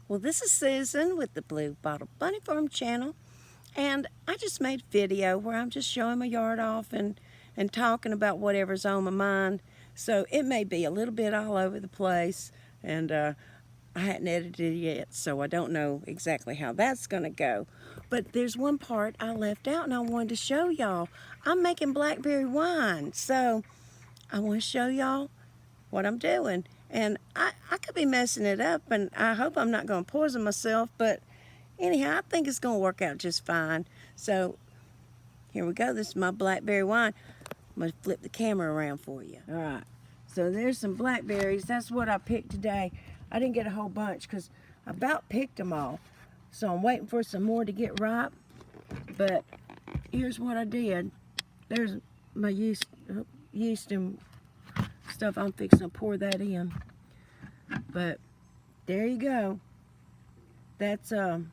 Well, this is Susan with the Blue Bottle Bunny Farm channel, and I just made a video where I'm just showing my yard off and talking about whatever's on my mind. So it may be a little bit all over the place, and I hadn't edited it yet, so I don't know exactly how that's going to go. But there's one part I left out and I wanted to show y'all. I'm making blackberry wine, so I want to show y'all what I'm doing. And I could be messing it up, and I hope I'm not going to poison myself, but anyhow, I think it's going to work out just fine. So here we go. This is my blackberry wine. I'm going to flip the camera around for you. All right. So there's some blackberries. That's what I picked today. I didn't get a whole bunch because I about picked them all. So I'm waiting for some more to get ripe. But here's what I did. There's my yeast and stuff. I'm fixing to pour that in. But there you go. That's a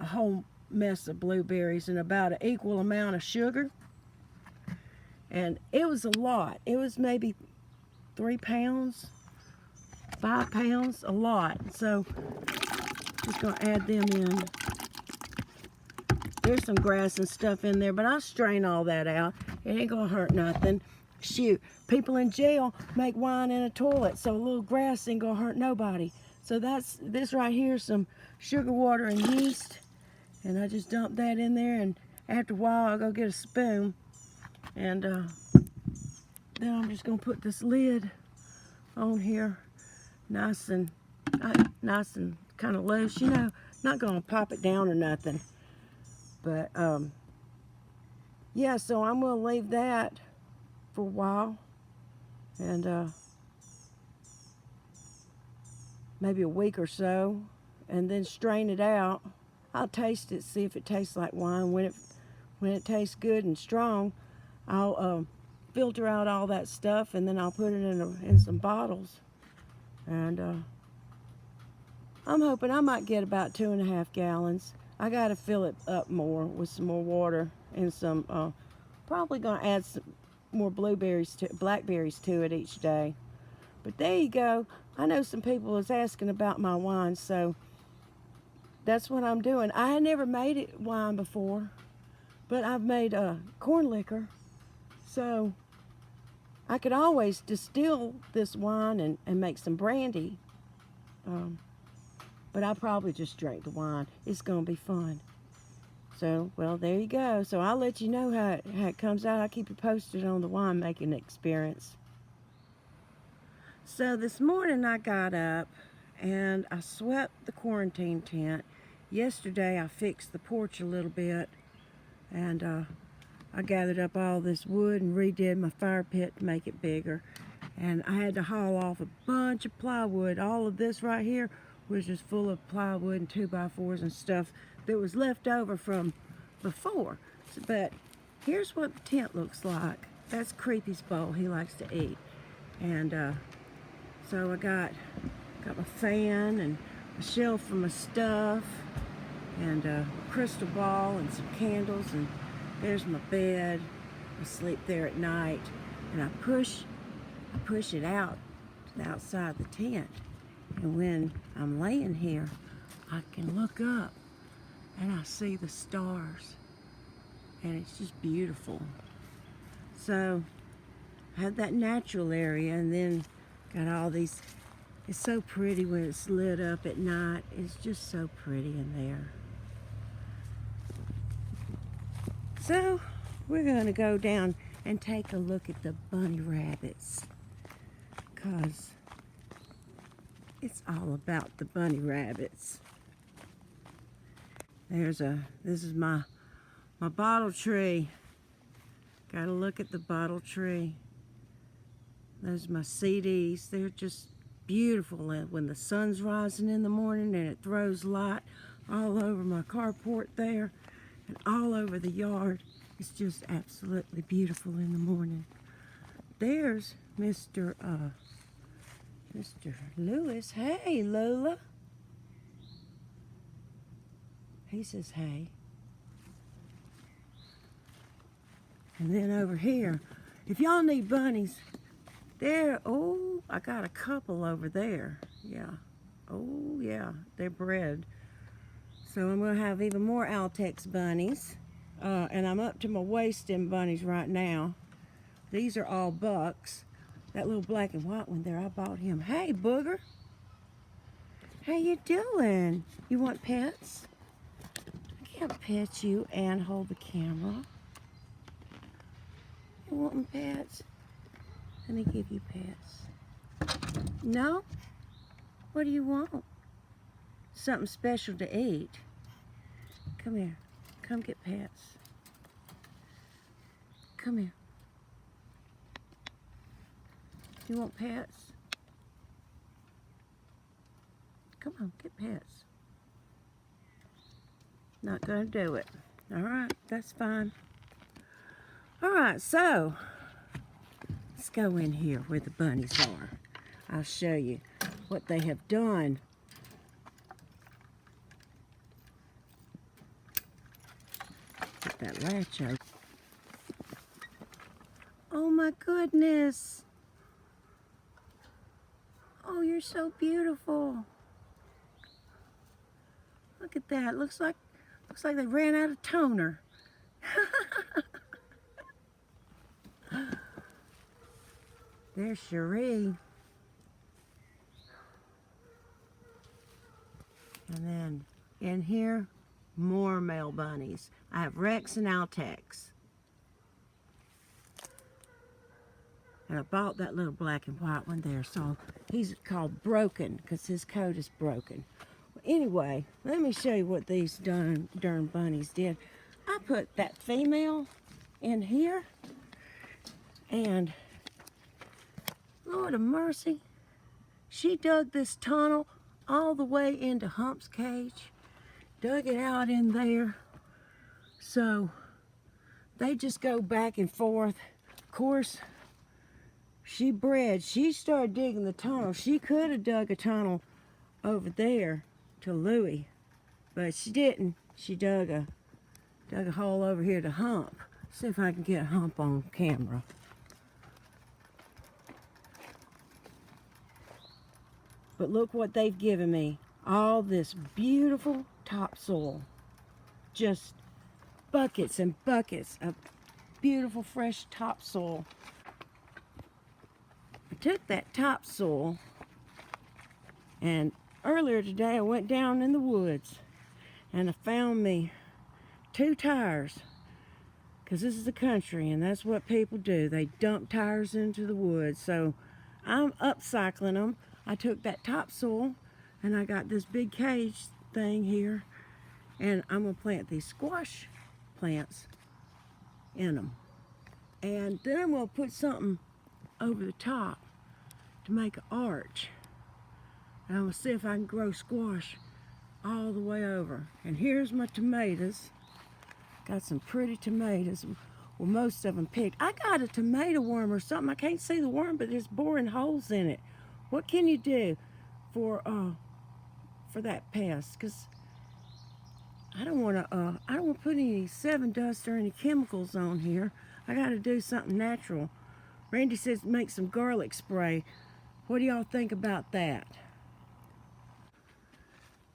whole mess of blueberries and about an equal amount of sugar. And it was a lot. It was maybe 3 pounds, 5 pounds, a lot. So just gonna add them in. There's some grass and stuff in there, but I'll strain all that out. It ain't gonna hurt nothing. Shoot, people in jail make wine in a toilet, so a little grass ain't gonna hurt nobody. So that's this right here, some sugar water and yeast, and I just dump that in there, and after a while I'll go get a spoon, and then I'm just gonna put this lid on here, nice and kind of loose, you know, not gonna pop it down or nothing. But yeah, so I'm gonna leave that for a while, and maybe a week or so, and then strain it out. I'll taste it, see if it tastes like wine. When it tastes good and strong, I'll filter out all that stuff, and then I'll put it in some bottles. And I'm hoping I might get about 2.5 gallons. I got to fill it up more with some more water and some. Probably gonna add some more blackberries to it each day. But there you go. I know some people was asking about my wine, so that's what I'm doing. I had never made wine before, but I've made corn liquor, so I could always distill this wine and make some brandy. But I'll probably just drink the wine. It's gonna be fun. So, well, there you go. So I'll let you know how it comes out. I'll keep you posted on the winemaking experience. So this morning I got up and I swept the quarantine tent. Yesterday I fixed the porch a little bit, and I gathered up all this wood and redid my fire pit to make it bigger. And I had to haul off a bunch of plywood. All of this right here was just full of plywood and 2x4s and stuff that was left over from before. But here's what the tent looks like. That's Creepy's bowl. He likes to eat. And so I got my fan and a shelf for my stuff, and a crystal ball and some candles, and there's my bed. I sleep there at night, and I push it out to the outside the tent. And when I'm laying here, I can look up and I see the stars, and it's just beautiful. So I have that natural area, and then got all these. It's so pretty when it's lit up at night. It's just so pretty in there. So we're gonna go down and take a look at the bunny rabbits, because it's all about the bunny rabbits. This is my bottle tree. Gotta look at the bottle tree. Those are my CDs. They're just beautiful when the sun's rising in the morning and it throws light all over my carport there and all over the yard. It's just absolutely beautiful in the morning. There's Mr. Lewis. Hey, Lola. He says hey. And then over here, if y'all need bunnies, I got a couple over there. Yeah. Oh yeah, they're bred. So I'm going to have even more Altex bunnies. And I'm up to my waist in bunnies right now. These are all bucks. That little black and white one there, I bought him. Hey, Booger. How you doing? You want pets? I can't pet you and hold the camera. You want pets? Let me give you pets. No? What do you want? Something special to eat. Come here. Come get pets. Come here. You want pets? Come on, get pets. Not gonna do it. All right, that's fine. All right, so let's go in here where the bunnies are. I'll show you what they have done. Get that latch open. Oh my goodness. Oh, you're so beautiful. Look at that. Looks like they ran out of toner. There's Cherie. And then in here, more male bunnies. I have Rex and Altex. And I bought that little black and white one there, so he's called Broken because his coat is broken. Well, anyway, let me show you what these darn bunnies did. I put that female in here, and Lord of mercy, she dug this tunnel all the way into Hump's cage, dug it out in there, so they just go back and forth. Of course, she bred. She started digging the tunnel. She could have dug a tunnel over there to Louie, but she didn't. She dug a hole over here to Hump. See if I can get Hump on camera. But look what they've given me. All this beautiful topsoil. Just buckets and buckets of beautiful fresh topsoil. I took that topsoil, and earlier today I went down in the woods and I found me 2 tires, because this is the country and that's what people do. They dump tires into the woods. So I'm upcycling them. I took that topsoil and I got this big cage thing here, and I'm going to plant these squash plants in them. And then I'm going to put something over the top to make an arch. And I'm going to see if I can grow squash all the way over. And here's my tomatoes. Got some pretty tomatoes. Well, most of them picked. I got a tomato worm or something. I can't see the worm, but it's boring holes in it. What can you do for that pest? Because I don't want to put any 7 dust or any chemicals on here. I got to do something natural. Randy says make some garlic spray. What do y'all think about that?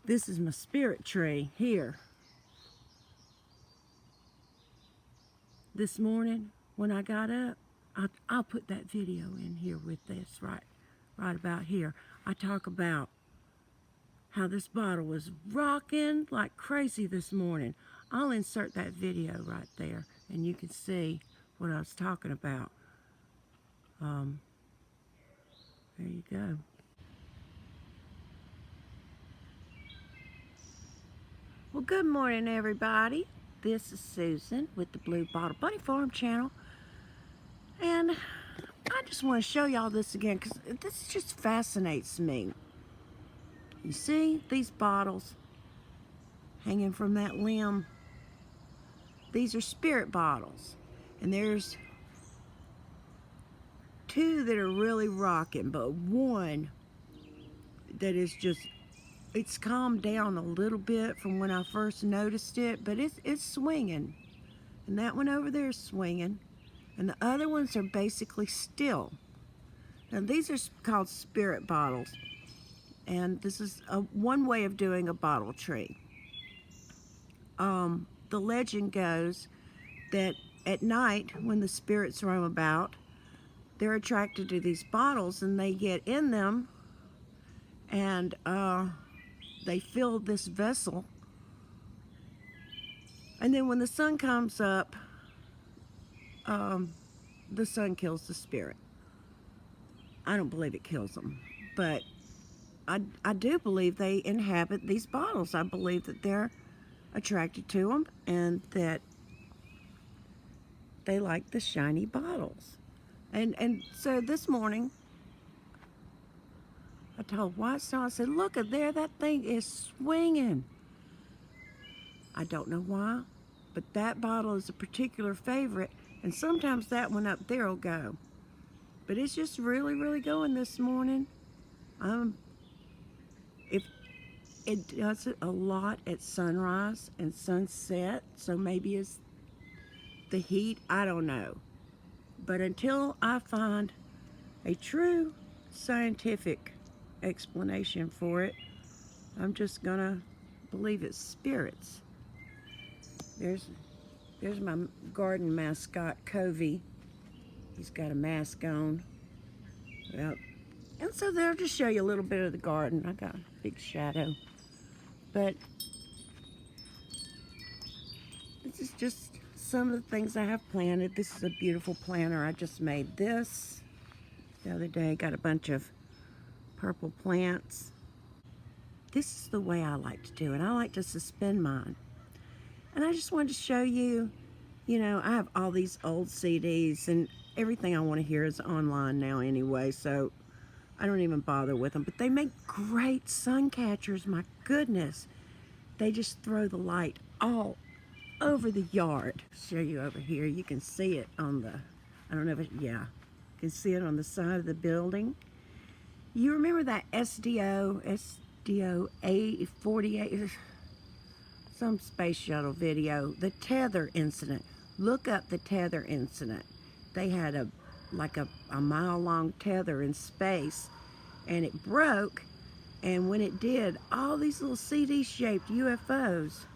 This is my spirit tree here. This morning when I got up, I'll put that video in here with this right about here. I talk about how this bottle was rocking like crazy this morning. I'll insert that video right there and you can see what I was talking about. There you go. Well, good morning, everybody. This is Susan with the Blue Bottle Bunny Farm channel. And I just want to show y'all this again because this just fascinates me. You see these bottles hanging from that limb? These are spirit bottles. And there's 2 that are really rocking, but one that is just, it's calmed down a little bit from when I first noticed it, but it's swinging. And that one over there is swinging. And the other ones are basically still. Now these are called spirit bottles. And this is one way of doing a bottle tree. The legend goes that at night when the spirits roam about, they're attracted to these bottles and they get in them, and they fill this vessel, and then when the sun comes up, the sun kills the spirit. I don't believe it kills them, but I do believe they inhabit these bottles. I believe that they're attracted to them and that they like the shiny bottles. And so this morning, I told Whitestone, I said, look at there, that thing is swinging. I don't know why, but that bottle is a particular favorite, and sometimes that one up there will go. But it's just really, really going this morning. If it does it a lot at sunrise and sunset, so maybe it's the heat, I don't know. But until I find a true scientific explanation for it, I'm just gonna believe it's spirits. There's my garden mascot, Covey. He's got a mask on. Yep. And so there, I'll just show you a little bit of the garden. I got a big shadow. But this is just some of the things I have planted. This is a beautiful planter. I just made this the other day. Got a bunch of purple plants. This is the way I like to do it. I like to suspend mine. And I just wanted to show you, you know, I have all these old CDs, and everything I want to hear is online now anyway, so I don't even bother with them. But they make great sun catchers, my goodness. They just throw the light all over the yard. Show you over here. You can see it on the, I don't know if it, yeah. You can see it on the side of the building. You remember that SDO A48, some space shuttle video, the tether incident. Look up the tether incident. They had a mile-long tether in space, and it broke, and when it did, all these little CD-shaped UFOs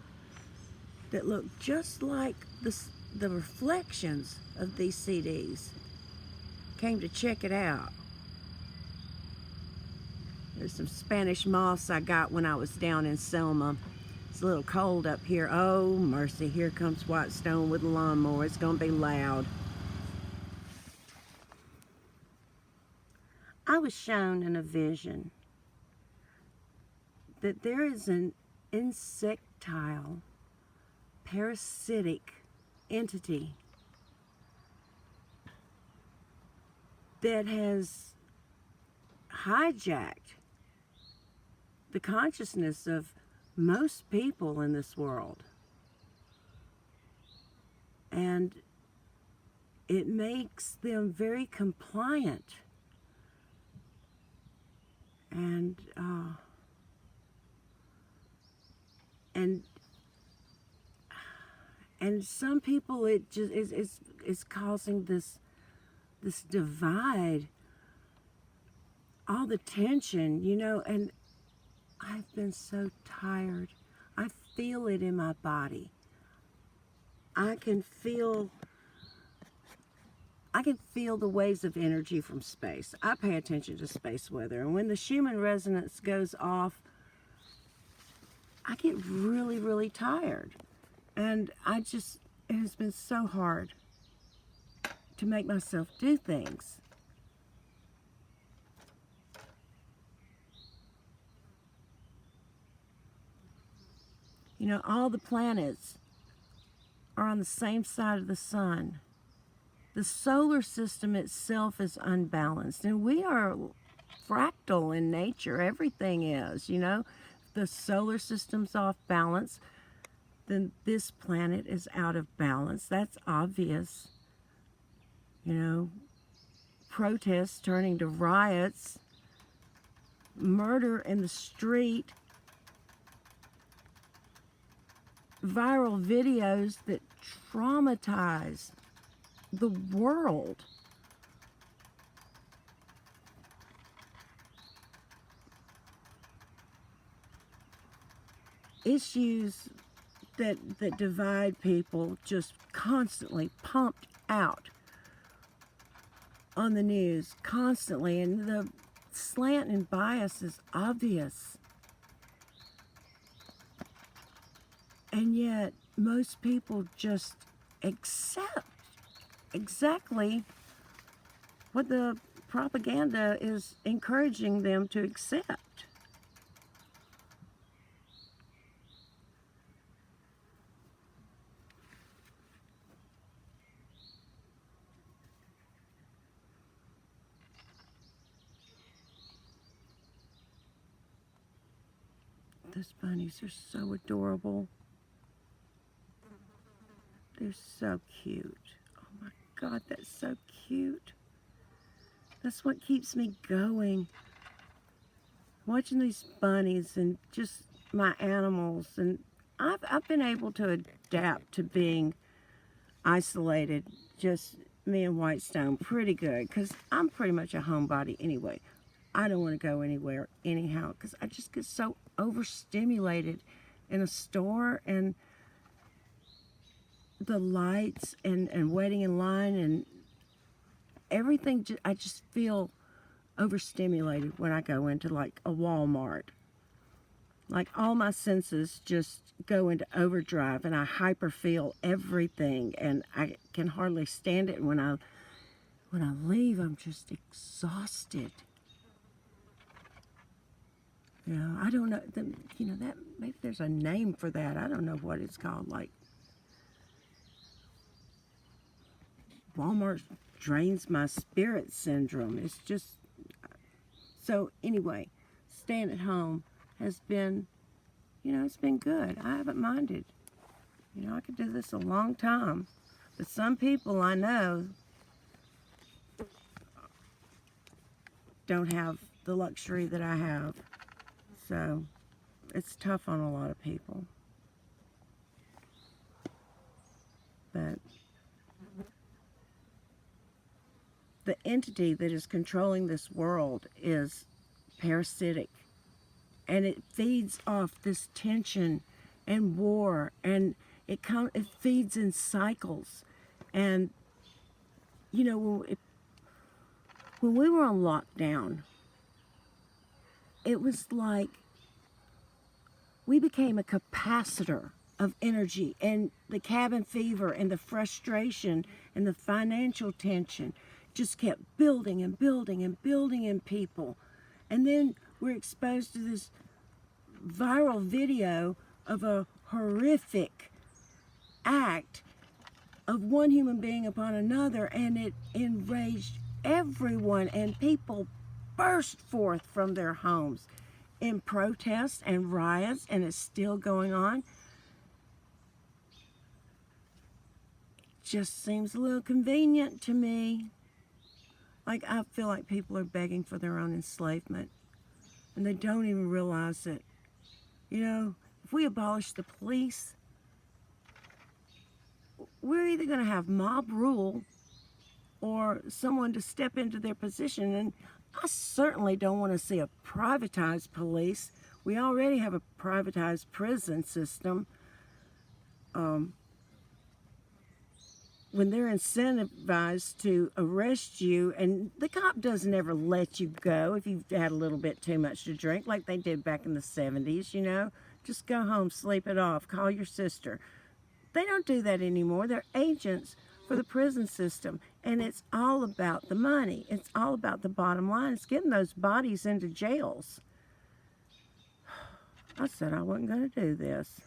that looked just like the reflections of these CDs came to check it out. There's some Spanish moss I got when I was down in Selma. It's a little cold up here. Oh, mercy, here comes Whitestone with a lawnmower. It's gonna be loud. I was shown in a vision that there is an insectile, parasitic entity that has hijacked the consciousness of most people in this world. And it makes them very compliant. And some people, it just is causing this divide, all the tension, you know. And I've been so tired. I feel it in my body. I can feel the waves of energy from space. I pay attention to space weather, and when the Schumann resonance goes off, I get really, really tired. And it has been so hard to make myself do things. You know, all the planets are on the same side of the sun. The solar system itself is unbalanced, and we are fractal in nature. Everything is, you know. The solar system's off balance, then this planet is out of balance. That's obvious. You know, protests turning to riots, murder in the street, viral videos that traumatize the world. issues that divide people just constantly pumped out on the news, constantly, and the slant and bias is obvious. And yet, most people just accept exactly what the propaganda is encouraging them to accept. Those bunnies are so adorable. They're so cute. Oh my God, that's so cute. That's what keeps me going. Watching these bunnies and just my animals. And I've been able to adapt to being isolated, just me and Whitestone, pretty good. Because I'm pretty much a homebody anyway. I don't want to go anywhere anyhow because I just get so overstimulated in a store and the lights and waiting in line and everything. I just feel overstimulated when I go into like a Walmart. Like all my senses just go into overdrive and I hyper feel everything and I can hardly stand it. And when I leave, I'm just exhausted. You know, I don't know, that maybe there's a name for that. I don't know what it's called, like Walmart drains my spirit syndrome. It's just, so anyway, staying at home has been, it's been good. I haven't minded. I could do this a long time. But some people I know don't have the luxury that I have. So it's tough on a lot of people. But the entity that is controlling this world is parasitic. And it feeds off this tension and war. And it feeds in cycles. And, when we were on lockdown, it was like we became a capacitor of energy, and the cabin fever and the frustration and the financial tension just kept building and building and building in people. And then we're exposed to this viral video of a horrific act of one human being upon another, and it enraged everyone, and people burst forth from their homes in protests and riots, and it's still going on. It just seems a little convenient to me. Like, I feel like people are begging for their own enslavement, and they don't even realize it. If we abolish the police, we're either going to have mob rule or someone to step into their position. And I certainly don't want to see a privatized police. We already have a privatized prison system. When they're incentivized to arrest you, and the cop doesn't ever let you go if you've had a little bit too much to drink, like they did back in the 70s, Just go home, sleep it off, call your sister. They don't do that anymore. They're agents for the prison system, and it's all about the money. It's all about the bottom line. It's getting those bodies into jails. I said I wasn't going to do this.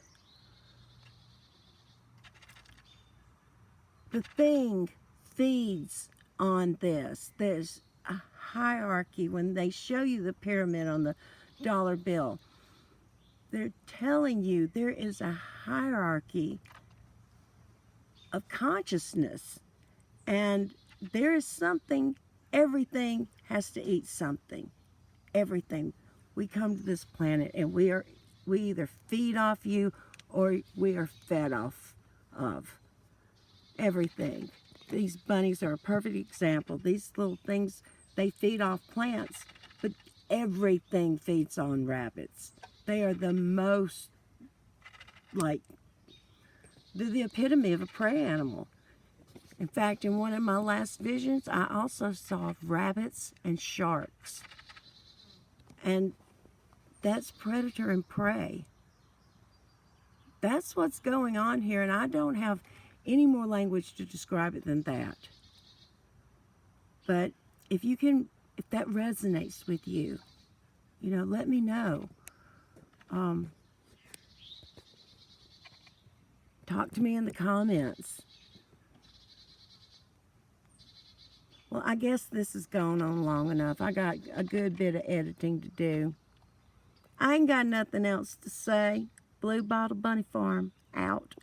The thing feeds on this. There's a hierarchy. When they show you the pyramid on the dollar bill, they're telling you there is a hierarchy of consciousness, and there is something. Everything has to eat something. Everything. We come to this planet and we either feed off you or we are fed off of everything. These bunnies are a perfect example. These little things, they feed off plants, but everything feeds on rabbits. They are the most like the epitome of a prey animal. In fact, in one of my last visions, I also saw rabbits and sharks. And that's predator and prey. That's what's going on here, and I don't have any more language to describe it than that. But if that resonates with you, let me know. Talk to me in the comments. Well, I guess this has gone on long enough. I got a good bit of editing to do. I ain't got nothing else to say. Blue Bottle Bunny Farm, out.